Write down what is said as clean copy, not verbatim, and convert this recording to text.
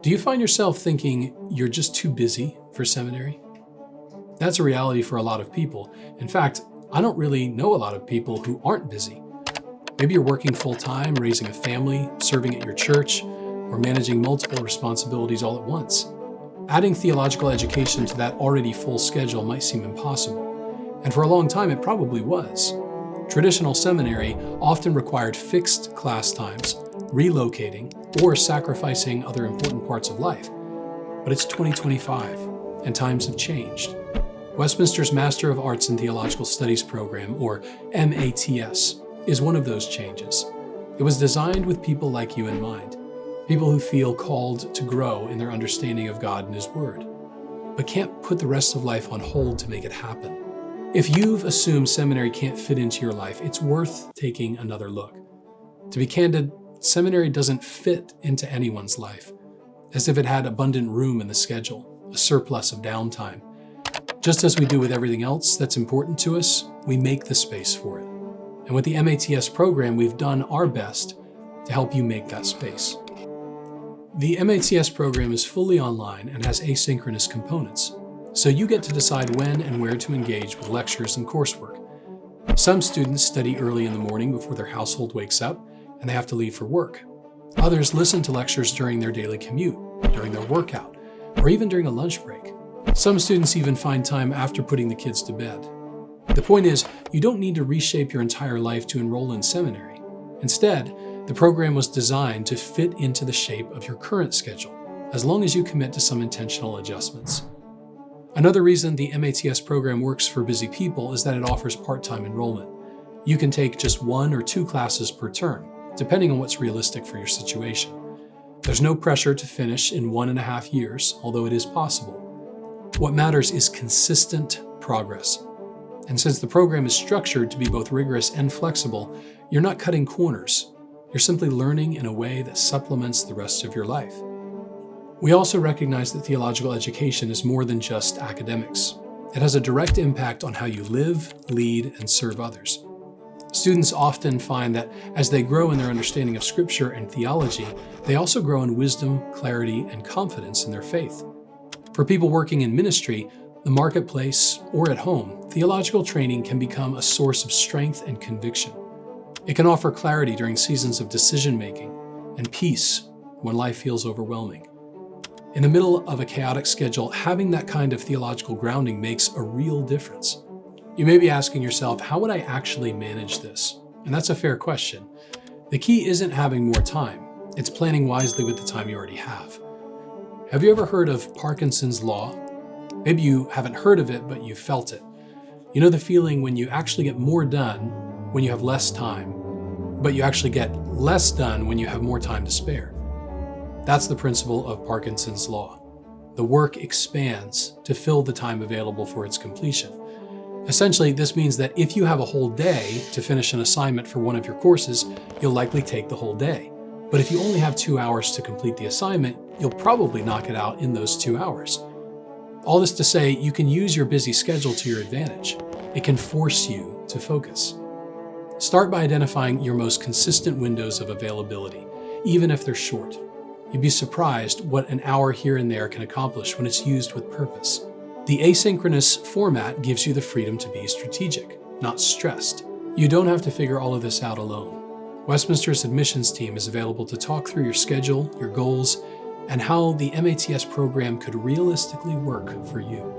Do you find yourself thinking you're just too busy for seminary? That's a reality for a lot of people. In fact, I don't really know a lot of people who aren't busy. Maybe you're working full-time, raising a family, serving at your church, or managing multiple responsibilities all at once. Adding theological education to that already full schedule might seem impossible, and for a long time it probably was. Traditional seminary often required fixed class times, relocating, or sacrificing other important parts of life. But it's 2025, and times have changed. Westminster's Master of Arts in Theological Studies program, or MATS, is one of those changes. It was designed with people like you in mind, people who feel called to grow in their understanding of God and His Word, but can't put the rest of life on hold to make it happen. If you've assumed seminary can't fit into your life, it's worth taking another look. To be candid, seminary doesn't fit into anyone's life, as if it had abundant room in the schedule, a surplus of downtime. Just as we do with everything else that's important to us, we make the space for it. And with the MATS program, we've done our best to help you make that space. The MATS program is fully online and has asynchronous components, so you get to decide when and where to engage with lectures and coursework. Some students study early in the morning before their household wakes up and they have to leave for work. Others listen to lectures during their daily commute, during their workout, or even during a lunch break. Some students even find time after putting the kids to bed. The point is, you don't need to reshape your entire life to enroll in seminary. Instead, the program was designed to fit into the shape of your current schedule, as long as you commit to some intentional adjustments. Another reason the MATS program works for busy people is that it offers part-time enrollment. You can take just 1 or 2 classes per term, depending on what's realistic for your situation. There's no pressure to finish in 1.5 years, although it is possible. What matters is consistent progress. And since the program is structured to be both rigorous and flexible, you're not cutting corners. You're simply learning in a way that supplements the rest of your life. We also recognize that theological education is more than just academics. It has a direct impact on how you live, lead, and serve others. Students often find that as they grow in their understanding of Scripture and theology, they also grow in wisdom, clarity, and confidence in their faith. For people working in ministry, the marketplace, or at home, theological training can become a source of strength and conviction. It can offer clarity during seasons of decision-making and peace when life feels overwhelming. In the middle of a chaotic schedule, having that kind of theological grounding makes a real difference. You may be asking yourself, how would I actually manage this? And that's a fair question. The key isn't having more time. It's planning wisely with the time you already have. Have you ever heard of Parkinson's Law? Maybe you haven't heard of it, but you felt it. You know the feeling when you actually get more done when you have less time, but you actually get less done when you have more time to spare. That's the principle of Parkinson's Law. The work expands to fill the time available for its completion. Essentially, this means that if you have a whole day to finish an assignment for one of your courses, you'll likely take the whole day. But if you only have 2 hours to complete the assignment, you'll probably knock it out in those 2 hours. All this to say, you can use your busy schedule to your advantage. It can force you to focus. Start by identifying your most consistent windows of availability, even if they're short. You'd be surprised what an hour here and there can accomplish when it's used with purpose. The asynchronous format gives you the freedom to be strategic, not stressed. You don't have to figure all of this out alone. Westminster's admissions team is available to talk through your schedule, your goals, and how the MATS program could realistically work for you.